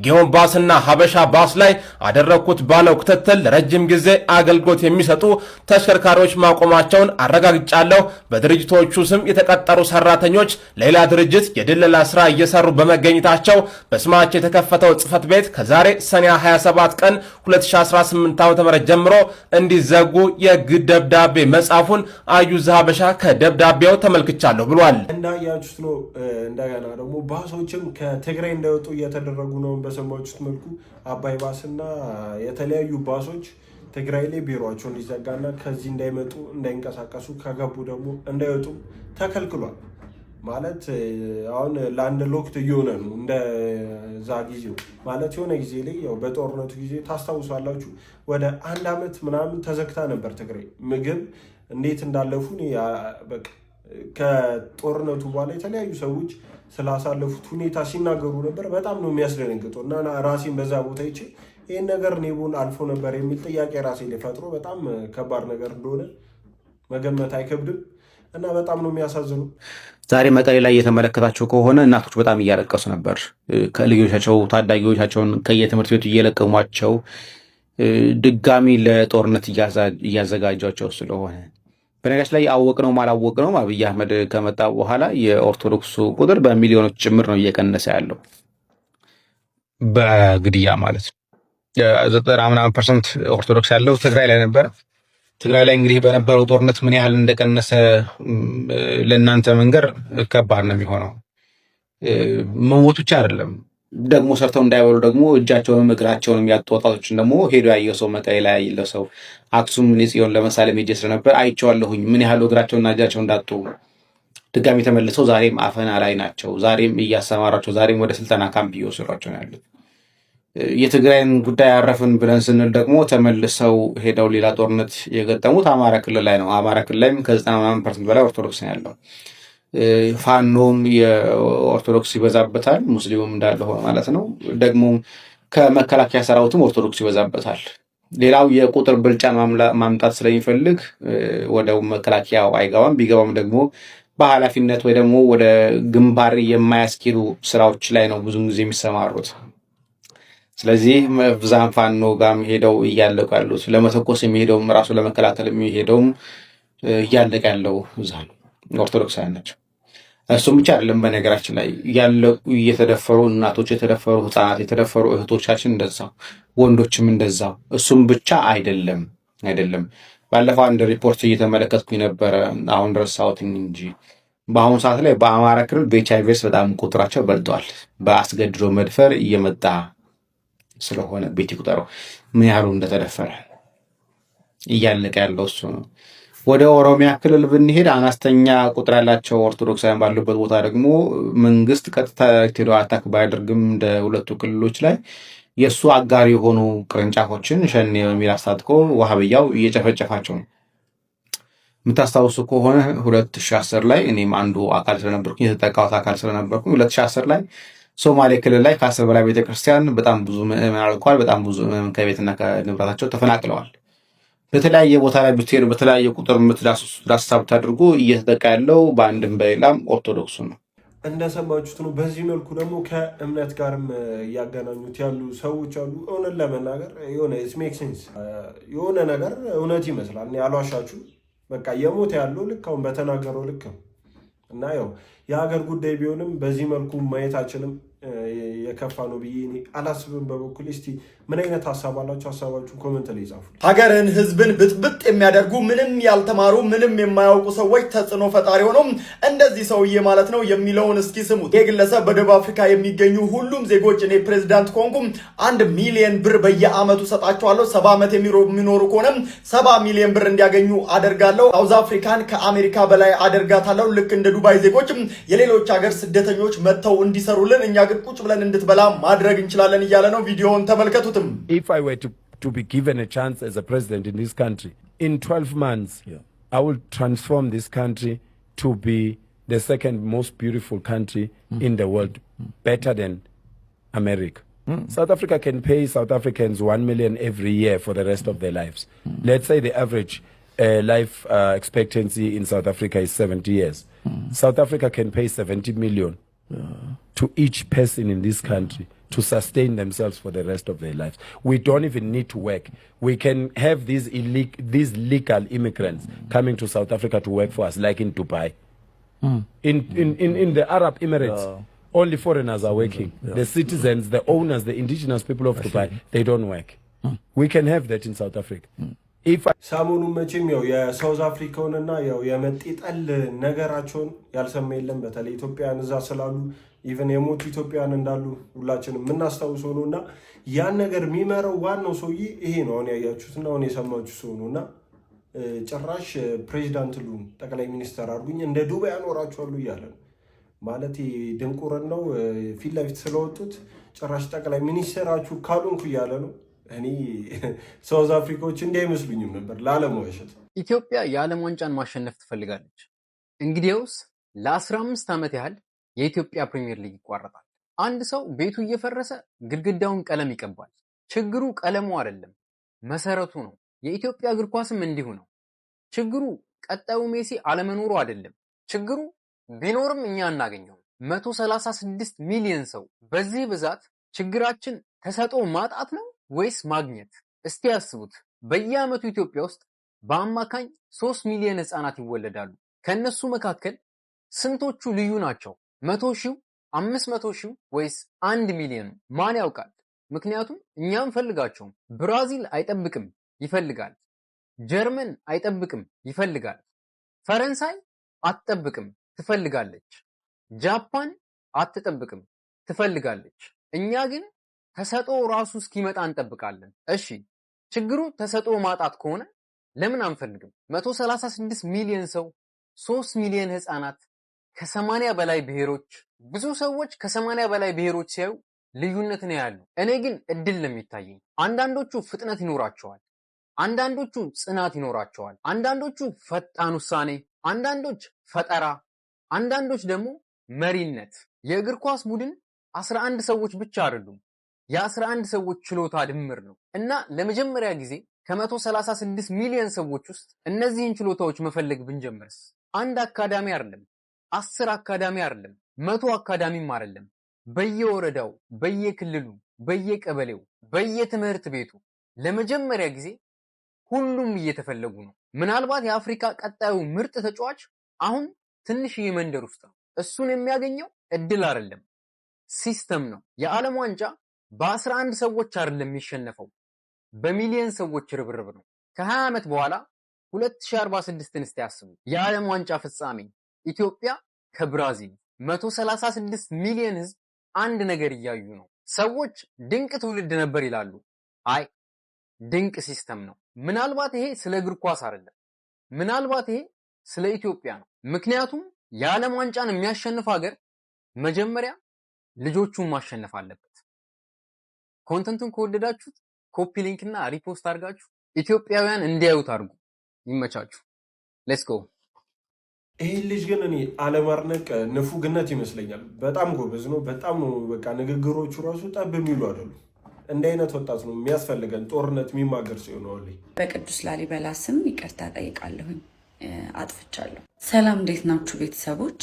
ጊዮን ባስና ሀበሻ ባስ ላይ አደረኩት ባለው ክትትል ለረጅም ጊዜ አገልግሎት የሚሰጡ ተሽከርካሪዎች ማቆማቸውን አረጋግጫለሁ። በድርጅቶቹ ስም የተቀጠሩ ሰራተኞች ሌላ ድርጅት የድለላ ስራ እየሰሩ በመገኘታቸው በስማቸው የተከፈተው ጽሕፈት ቤት ከዛሬ ሰኔ 27 ቀን 2018 ዓ.ም ጀምሮ እንዲዘጉ የግድ ደብዳቤ መጻፉን አዩዝ ሀበሻ ከደብዳቤው ተመልክቻለሁ ብሏል። እንዳያችሁት ነው። እንደገና ደግሞ ባሶችም ከትግራይ እንዳይወጡ እየተደረጉ ነው። በሰማችሁት መልኩ አባይ ባስና የተለያዩ ባሶች ትግራይ ላይ ቢሮቸው እንዲዘጋና ከዚህ እንዳይመጡ እንዳይንቀሳቀሱ ከገቡ ደግሞ እንዳይወጡ ተከልክሏል። ማለት አሁን ለአንድ ሎክት እየሆነ ነው። እንደዛ ጊዜው ማለት የሆነ ጊዜ ላይ ያው በጦርነቱ ጊዜ ታስታውሳላችሁ ወደ 1 ዓመት ምናምን ተዘግታ ነበር ትግራይ። ምግብ እንዴት እንዳለፉ በቃ ከጦርነቱ በኋላ የተለያዩ ሰዎች ስላሳለፉት ሁኔታ ሲናገሩ ነበር። በጣም ነው የሚያስደነግጠው እና ራሴን በዛ ቦታ ይቼ ይህን ነገር ኔቡን አልፎ ነበር የሚል ጥያቄ ራሴ ላይ ፈጥሮ በጣም ከባድ ነገር እንደሆነ መገመት አይከብድም እና በጣም ነው የሚያሳዝኑ። ዛሬ መቀሌ ላይ እየተመለከታቸው ከሆነ እናቶች በጣም እያለቀሱ ነበር። ከልጆቻቸው ታዳጊዎቻቸውን ከየትምህርት ቤቱ እየለቀሟቸው ድጋሚ ለጦርነት እያዘጋጇቸው ስለሆነ በነገራችን ላይ አወቅነውም አላወቅነውም አብይ አህመድ ከመጣ በኋላ የኦርቶዶክሱ ቁጥር በሚሊዮኖች ጭምር ነው እየቀነሰ ያለው በግድያ ማለት ነው። 90% ኦርቶዶክስ ያለው ትግራይ ላይ ነበር። ትግራይ ላይ እንግዲህ በነበረው ጦርነት ምን ያህል እንደቀነሰ ለእናንተ መንገር ከባድ ነው የሚሆነው። መሞት ብቻ አይደለም ደግሞ ሰርተው እንዳይበሉ ደግሞ እጃቸውንም እግራቸውንም ያጡ ወጣቶችን ደግሞ ሄዶ ያየው ሰው መቀሌ ላይ ያየው ሰው አክሱም ጽዮን ለምሳሌ ሄጄ ስለነበር አይቼዋለሁኝ ምን ያህል እግራቸውና እጃቸው እንዳጡ። ድጋሚ ተመልሰው ዛሬም አፈና ላይ ናቸው። ዛሬም እያሰማራቸው ዛሬም ወደ ስልጠና ካምፕ እየወሰዷቸው ነው ያሉት። የትግራይን ጉዳይ አረፍን ብለን ስንል ደግሞ ተመልሰው ሄደው ሌላ ጦርነት የገጠሙት አማራ ክልል ላይ ነው። አማራ ክልል ላይም ከ90% በላይ ኦርቶዶክስ ነው ያለው። ፋኖም የኦርቶዶክስ ይበዛበታል፣ ሙስሊሙም እንዳለ ሆነ ማለት ነው። ደግሞ ከመከላከያ ሰራዊቱም ኦርቶዶክስ ይበዛበታል። ሌላው የቁጥር ብልጫን ማምጣት ስለሚፈልግ ወደ መከላከያው አይገባም። ቢገባም ደግሞ በኃላፊነት ወይ ደግሞ ወደ ግንባር የማያስኬዱ ስራዎች ላይ ነው ብዙ ጊዜ የሚሰማሩት። ስለዚህ ብዛም ፋኖ ጋም ሄደው እያለቁ ያሉት ለመተኮስ የሚሄደውም ራሱ ለመከላከል የሚሄደውም እያለቀ ያለው እዛ ነው፣ ኦርቶዶክሳውያን ናቸው። እሱም ብቻ አይደለም፣ በነገራችን ላይ ያለቁ የተደፈሩ እናቶች፣ የተደፈሩ ህፃናት፣ የተደፈሩ እህቶቻችን እንደዛው፣ ወንዶችም እንደዛው። እሱም ብቻ አይደለም። ባለፈው አንድ ሪፖርት እየተመለከትኩኝ ነበረ፣ አሁን ረሳሁትኝ እንጂ በአሁኑ ሰዓት ላይ በአማራ ክልል በኤችአይቪ በጣም ቁጥራቸው በልጧል። በአስገድዶ መድፈር እየመጣ ስለሆነ ቤት ይቁጠረው ምን ያህሉ እንደተደፈረ እያለቀ ያለው እሱ ነው። ወደ ኦሮሚያ ክልል ብንሄድ አነስተኛ ቁጥር ያላቸው ኦርቶዶክሳውያን ባሉበት ቦታ ደግሞ መንግስት ቀጥታ ቴዶ አታክ ባያደርግም እንደ ሁለቱ ክልሎች ላይ የእሱ አጋር የሆኑ ቅርንጫፎችን ሸኔ በሚል አስታጥቆ ዋሃብያው እየጨፈጨፋቸው ነው። የምታስታውሱ ከሆነ 2010 ላይ እኔም አንዱ አካል ስለነበርኩኝ የተጠቃሁት አካል ስለነበርኩኝ 2010 ላይ ሶማሌ ክልል ላይ ከ10 በላይ ቤተክርስቲያን በጣም ብዙ ምዕመናን አልቋል። በጣም ብዙ ምዕመናን ከቤትና ከንብረታቸው ተፈናቅለዋል። በተለያየ ቦታ ላይ ብትሄዱ በተለያየ ቁጥር ዳሰሳ ብታደርጉ እየተጠቃ ያለው በአንድም በሌላም ኦርቶዶክሱ ነው። እንደሰማችሁት ነው። በዚህ መልኩ ደግሞ ከእምነት ጋርም እያገናኙት ያሉ ሰዎች አሉ። እውነት ለመናገር የሆነ ሜክ ሴንስ የሆነ ነገር እውነት ይመስላል። እኔ አልዋሻችሁ። በቃ የሞተ ያለው ልክ አሁን በተናገረው ልክ ነው እና ያው የሀገር ጉዳይ ቢሆንም በዚህ መልኩ ማየታችንም የከፋ ነው ብዬ እኔ አላስብም በበኩል። እስቲ ምን አይነት ሀሳብ አላችሁ? ሀሳባችሁን ኮመንት ላይ ጻፉ። ሀገርን ህዝብን ብጥብጥ የሚያደርጉ ምንም ያልተማሩ ምንም የማያውቁ ሰዎች ተጽዕኖ ፈጣሪ ሆኖም እንደዚህ ሰውዬ ማለት ነው የሚለውን እስኪ ስሙት። ይህ ግለሰብ በደቡብ አፍሪካ የሚገኙ ሁሉም ዜጎች እኔ ፕሬዚዳንት ከሆንኩም 1 ሚሊዮን ብር በየአመቱ ሰጣቸዋለሁ፣ 70 ዓመት የሚኖሩ ከሆነም 70 ሚሊዮን ብር እንዲያገኙ አደርጋለሁ፣ ሳውዝ አፍሪካን ከአሜሪካ በላይ አደርጋታለሁ፣ ልክ እንደ ዱባይ ዜጎች የሌሎች ሀገር ስደተኞች መጥተው እንዲሰሩልን እኛ ግን ቁጭ ብለን እንድትበላ ማድረግ እንችላለን እያለ ነው። ቪዲዮውን ተመልከቱትም። If I were to be given a chance as a president in this country, in 12 months, I will transform this country to be the second most beautiful country in the world, better than America. South Africa can pay South Africans 1 million every year for the rest of their lives. Let's say the average life expectancy in South Africa is 70 years. South Africa can pay 70 million to each person in this country to sustain themselves for the rest of their lives. We don't even need to work. We can have these legal immigrants coming to South Africa to work for us, like in Dubai. In the Arab Emirates, only foreigners are working. The citizens, the owners, the indigenous people of Dubai, they don't work. We can have that in South Africa. ሰሞኑን መቼም ያው የሳውዝ አፍሪካውንና ያው የመጤጠል ነገራቸውን ያልሰማ የለም። በተለይ ኢትዮጵያን እዛ ስላሉ ኢቨን የሞቱ ኢትዮጵያን እንዳሉ ሁላችንም የምናስታውሰው ነው እና ያን ነገር የሚመራው ዋናው ሰውዬ ይሄ ነው። አሁን ያያችሁትና አሁን የሰማችሁ ሰው ነው እና ጭራሽ ፕሬዚዳንት ሉን ጠቅላይ ሚኒስተር አድርጉኝ እንደ ዱባይ አኖራችኋለሁ እያለ ነው። ማለት ድንቁርን ነው ፊት ለፊት ስለወጡት ጭራሽ ጠቅላይ ሚኒስተራችሁ ካልሆንኩ እያለ ነው። እኔ ሳውዝ አፍሪካዎች እንዳይመስሉኝም ነበር ላለመዋሸት። ኢትዮጵያ የዓለም ዋንጫን ማሸነፍ ትፈልጋለች። እንግዲያውስ ለ15 ዓመት ያህል የኢትዮጵያ ፕሪሚየር ሊግ ይቋረጣል። አንድ ሰው ቤቱ እየፈረሰ ግድግዳውን ቀለም ይቀባል። ችግሩ ቀለሙ አይደለም፣ መሰረቱ ነው። የኢትዮጵያ እግር ኳስም እንዲሁ ነው። ችግሩ ቀጣዩ ሜሲ አለመኖሩ አይደለም። ችግሩ ቢኖርም እኛ እናገኘው 136 ሚሊዮን ሰው። በዚህ ብዛት ችግራችን ተሰጥኦ ማጣት ነው ወይስ ማግኘት? እስቲ ያስቡት። በየዓመቱ ኢትዮጵያ ውስጥ በአማካኝ 3 ሚሊዮን ህፃናት ይወለዳሉ። ከነሱ መካከል ስንቶቹ ልዩ ናቸው? 100 ሺው፣ 500 ሺው ወይስ 1 ሚሊዮን? ማን ያውቃል? ምክንያቱም እኛ እንፈልጋቸውም። ብራዚል አይጠብቅም፣ ይፈልጋል። ጀርመን አይጠብቅም፣ ይፈልጋል። ፈረንሳይ አትጠብቅም፣ ትፈልጋለች። ጃፓን አትጠብቅም፣ ትፈልጋለች። እኛ ግን ተሰጥኦ ራሱ እስኪመጣ እንጠብቃለን። እሺ ችግሩ ተሰጥኦ ማጣት ከሆነ ለምን አንፈልግም? 136 ሚሊዮን ሰው፣ 3 ሚሊዮን ህፃናት፣ ከ80 በላይ ብሔሮች። ብዙ ሰዎች ከ80 በላይ ብሔሮች ሲያዩ ልዩነት ነው ያለው። እኔ ግን እድል ለሚታየኝ አንዳንዶቹ ፍጥነት ይኖራቸዋል፣ አንዳንዶቹ ጽናት ይኖራቸዋል፣ አንዳንዶቹ ፈጣን ውሳኔ፣ አንዳንዶች ፈጠራ፣ አንዳንዶች ደግሞ መሪነት። የእግር ኳስ ቡድን 11 ሰዎች ብቻ አይደሉም፣ የ11 ሰዎች ችሎታ ድምር ነው። እና ለመጀመሪያ ጊዜ ከ136 ሚሊዮን ሰዎች ውስጥ እነዚህን ችሎታዎች መፈለግ ብንጀምርስ? አንድ አካዳሚ አይደለም፣ 10 አካዳሚ አይደለም፣ 100 አካዳሚም አይደለም። በየወረዳው፣ በየክልሉ፣ በየቀበሌው፣ በየትምህርት ቤቱ ለመጀመሪያ ጊዜ ሁሉም እየተፈለጉ ነው። ምናልባት የአፍሪካ ቀጣዩ ምርጥ ተጫዋች አሁን ትንሽዬ መንደር ውስጥ ነው። እሱን የሚያገኘው እድል አይደለም፣ ሲስተም ነው። የዓለም ዋንጫ በ11 ሰዎች አይደለም የሚሸነፈው፣ በሚሊዮን ሰዎች ርብርብ ነው። ከ20 ዓመት በኋላ 2046ን እስቲ ያስቡ። የዓለም ዋንጫ ፍጻሜ ኢትዮጵያ ከብራዚል 136 ሚሊዮን ህዝብ አንድ ነገር እያዩ ነው። ሰዎች ድንቅ ትውልድ ነበር ይላሉ። አይ ድንቅ ሲስተም ነው። ምናልባት ይሄ ስለ እግር ኳስ አይደለም፣ ምናልባት ይሄ ስለ ኢትዮጵያ ነው። ምክንያቱም የዓለም ዋንጫን የሚያሸንፍ ሀገር መጀመሪያ ልጆቹን ማሸነፍ አለበት። ኮንተንቱን ከወደዳችሁት ኮፒ ሊንክ እና ሪፖስት አድርጋችሁ ኢትዮጵያውያን እንዲያዩት አድርጉ። ይመቻችሁ። ሌትስ ጎ። ይሄ ልጅ ግን እኔ አለማድነቅ ንፉግነት ይመስለኛል። በጣም ጎበዝ ነው። በጣም ነው በቃ ንግግሮቹ ራሱ ጠብ የሚሉ አይደሉም። እንደ አይነት ወጣት ነው የሚያስፈልገን። ጦርነት የሚማገር ሲሆን ነው። በቅዱስ ላሊበላ ስም ይቅርታ ጠይቃለሁኝ፣ አጥፍቻለሁ። ሰላም እንዴት ናችሁ ቤተሰቦች?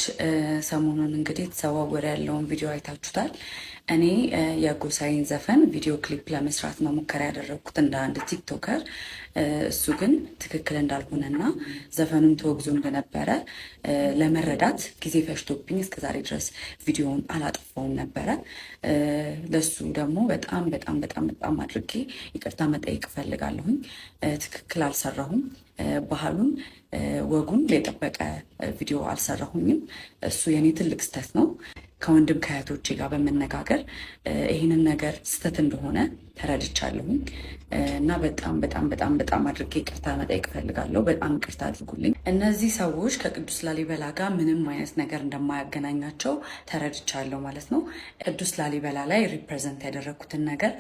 ሰሞኑን እንግዲህ የተዘዋወረ ያለውን ቪዲዮ አይታችሁታል። እኔ የጎሳዬን ዘፈን ቪዲዮ ክሊፕ ለመስራት ነው ሙከራ ያደረግኩት እንደ አንድ ቲክቶከር። እሱ ግን ትክክል እንዳልሆነና ዘፈኑን ተወግዞ እንደነበረ ለመረዳት ጊዜ ፈጅቶብኝ እስከዛሬ ድረስ ቪዲዮውን አላጠፋውም ነበረ። ለሱ ደግሞ በጣም በጣም በጣም በጣም አድርጌ ይቅርታ መጠየቅ እፈልጋለሁኝ። ትክክል አልሰራሁም። ባህሉን ወጉን የጠበቀ ቪዲዮ አልሰራሁኝም። እሱ የኔ ትልቅ ስህተት ነው። ከወንድም ከእህቶቼ ጋር በመነጋገር ይህንን ነገር ስህተት እንደሆነ ተረድቻለሁኝ እና በጣም በጣም በጣም በጣም አድርጌ ይቅርታ መጠየቅ እፈልጋለሁ። በጣም ይቅርታ አድርጉልኝ። እነዚህ ሰዎች ከቅዱስ ላሊበላ ጋር ምንም አይነት ነገር እንደማያገናኛቸው ተረድቻለሁ ማለት ነው። ቅዱስ ላሊበላ ላይ ሪፕሬዘንት ያደረግኩትን ነገር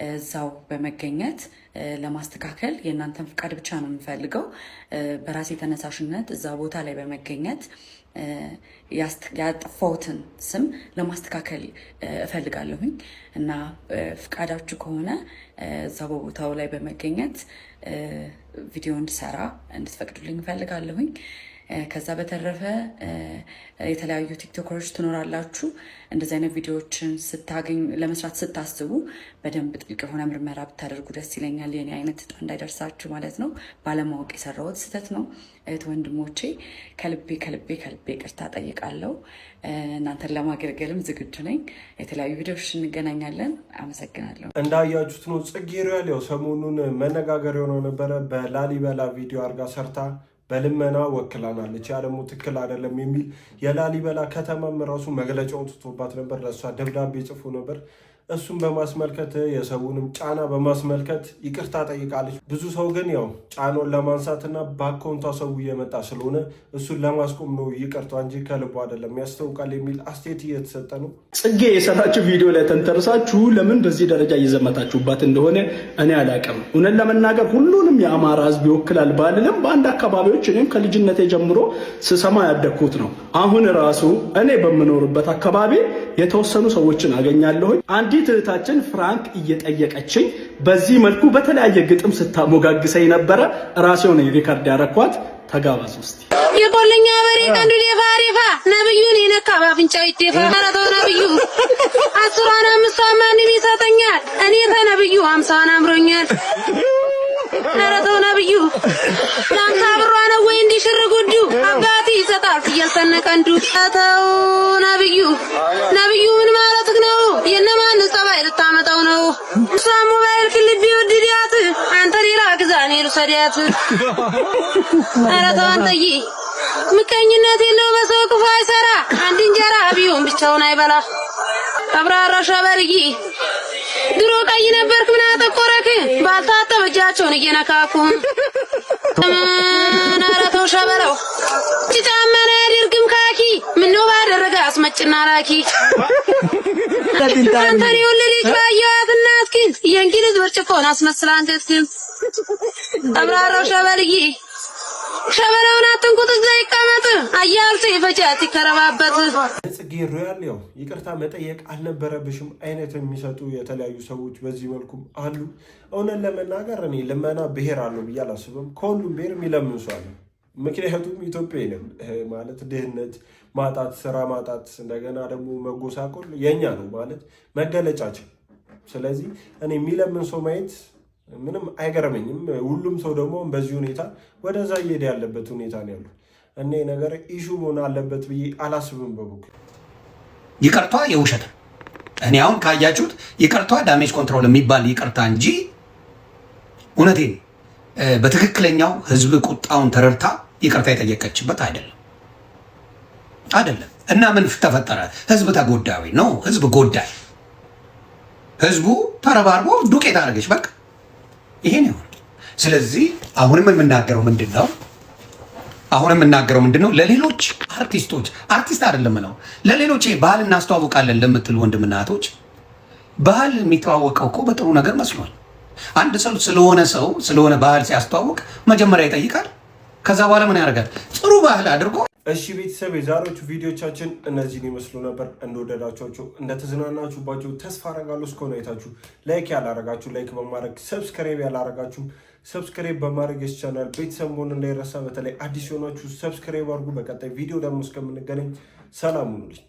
እዛው በመገኘት ለማስተካከል የእናንተን ፍቃድ ብቻ ነው የምፈልገው። በራሴ ተነሳሽነት እዛ ቦታ ላይ በመገኘት ያጠፋሁትን ስም ለማስተካከል እፈልጋለሁኝ እና ፍቃዳችሁ ከሆነ እዛ በቦታው ላይ በመገኘት ቪዲዮ እንድሰራ እንድትፈቅዱልኝ እፈልጋለሁኝ። ከዛ በተረፈ የተለያዩ ቲክቶከሮች ትኖራላችሁ። እንደዚህ አይነት ቪዲዮዎችን ስታገኙ ለመስራት ስታስቡ በደንብ ጥልቅ የሆነ ምርመራ ብታደርጉ ደስ ይለኛል። የኔ አይነት ዕጣ እንዳይደርሳችሁ ማለት ነው። ባለማወቅ የሰራሁት ስህተት ነው። እህት ወንድሞቼ ከልቤ ከልቤ ከልቤ ይቅርታ ጠይቃለሁ። እናንተን ለማገልገልም ዝግጁ ነኝ። የተለያዩ ቪዲዮዎች እንገናኛለን። አመሰግናለሁ። እንዳያችሁት ነው ጽጌ ሮያል ያው ሰሞኑን መነጋገር የሆነው ነበረ። በላሊበላ ቪዲዮ አድርጋ ሰርታ በልመና ወክላናለች። ያ ደግሞ ትክክል አይደለም የሚል የላሊበላ ከተማም ራሱ መግለጫውን ትቶባት ነበር። ለእሷ ደብዳቤ ጽፎ ነበር። እሱን በማስመልከት የሰውንም ጫና በማስመልከት ይቅርታ ጠይቃለች። ብዙ ሰው ግን ያው ጫናውን ለማንሳትና በአካውንቷ ሰው እየመጣ ስለሆነ እሱን ለማስቆም ነው ይቅርቷ እንጂ ከልቡ አይደለም ያስታውቃል የሚል አስተያየት እየተሰጠ ነው። ጽጌ የሰራችው ቪዲዮ ላይ ተንተርሳችሁ ለምን በዚህ ደረጃ እየዘመታችሁባት እንደሆነ እኔ አላውቅም። እውነት ለመናገር ሁሉንም የአማራ ሕዝብ ይወክላል ባልልም በአንድ አካባቢዎች እኔም ከልጅነቴ ጀምሮ ስሰማ ያደግኩት ነው። አሁን ራሱ እኔ በምኖርበት አካባቢ የተወሰኑ ሰዎችን አገኛለሁ። አንዲት እህታችን ፍራንክ እየጠየቀችኝ በዚህ መልኩ በተለያየ ግጥም ስታሞጋግሰኝ ነበረ። ራሴው ነው ሪካርድ ያረኳት። ተጋባዝ ውስጥ የቆለኛ በሬ ቀንዱ ሌፋ ነብዩን የነካ ባፍንጫው ይደፋ። አረተው ነብዩ አስሯን አምስቷን ማንም ይሰጠኛል። እኔ ተነብዩ 50 አምሮኛል። አረተው ነብዩ ላምሳ ብሯ ነው ወይ እንዲሽር ጉዱ አባቴ ይሰጣል ፍየል ሰነቀንዱ። አረተው ነብዩ ምን ማለት ነው? የነማን ጸባይ ልታመጣው ነው? እሷ ሞባይል ክልብ ይወድዲያት አንተ ሌላ ግዛኔ ልሰዲያት። አረተው አንተዬ ምቀኝነት የለው በሰው ክፉ አይሰራ። አንድ እንጀራ ቢሆን ብቻውን አይበላ። አብራራ ሸበርዬ ድሮ ቀይ ነበርክ ምን አጠቆረክ? ባልታጠበ እጃቸውን እየነካኩ አረተው ሸበረው ጭጫመና ያድርግም ካኪ ምነው ባደረገ አስመጭና ላኪ። አንተን የወለደች ባየዋት እናትክን የእንግሊዝ ብርጭቆን አስመስላ አንገትክን። አብራራው ሸበርዬ ሸበራውን አትንኩት እዛ ይቀመጥ አያልተ ይፈጃት ይከረባበት። ጽጌ ሮያል ያው ይቅርታ መጠየቅ አልነበረብሽም አይነት የሚሰጡ የተለያዩ ሰዎች በዚህ መልኩም አሉ። እውነት ለመናገር እኔ ልመና ብሔር አለው ብዬ አላስብም። ከሁሉም ብሔር የሚለምን ሰው አለ። ምክንያቱም ኢትዮጵያ ነን ማለት ድህነት ማጣት፣ ስራ ማጣት፣ እንደገና ደግሞ መጎሳቆል የኛ ነው ማለት መገለጫችን። ስለዚህ እኔ የሚለምን ሰው ማየት ምንም አይገርመኝም። ሁሉም ሰው ደግሞ በዚህ ሁኔታ ወደዛ እየሄደ ያለበት ሁኔታ ነው ያለው። እኔ ነገር ኢሹ መሆን አለበት ብዬ አላስብም። በቡክ ይቅርታ የውሸት እኔ አሁን ካያችሁት ይቅርታ ዳሜጅ ኮንትሮል የሚባል ይቅርታ እንጂ እውነቴን በትክክለኛው ህዝብ ቁጣውን ተረድታ ይቅርታ የጠየቀችበት አይደለም። እና ምን ተፈጠረ? ህዝብ ተጎዳዊ ነው። ህዝብ ጎዳይ ህዝቡ ተረባርቦ ዱቄት አደረገች። በቃ ይሄ ነው። ስለዚህ አሁንም የምናገረው ምንድነው ለሌሎች አርቲስቶች አርቲስት አይደለም ነው ለሌሎች ባህል እናስተዋውቃለን ለምትል ወንድምና እህቶች ባህል የሚተዋወቀው እኮ በጥሩ ነገር መስሏል። አንድ ሰው ስለሆነ ባህል ሲያስተዋውቅ መጀመሪያ ይጠይቃል። ከዛ በኋላ ምን ያደርጋል? ጥሩ ባህል አድርጎ። እሺ ቤተሰብ የዛሬዎቹ ቪዲዮቻችን እነዚህን ይመስሉ ነበር። እንደወደዳችኋቸው እንደተዝናናችሁባቸው ተስፋ አረጋለሁ። እስከሆነ አይታችሁ ላይክ ያላረጋችሁ ላይክ በማድረግ ሰብስክራይብ ያላረጋችሁ ሰብስክራይብ በማድረግ የዚህ ቻናል ቤተሰብ መሆን እንዳይረሳ። በተለይ አዲስ የሆናችሁ ሰብስክራይብ አድርጉ። በቀጣይ ቪዲዮ ደግሞ እስከምንገናኝ ሰላም ሁኑልኝ።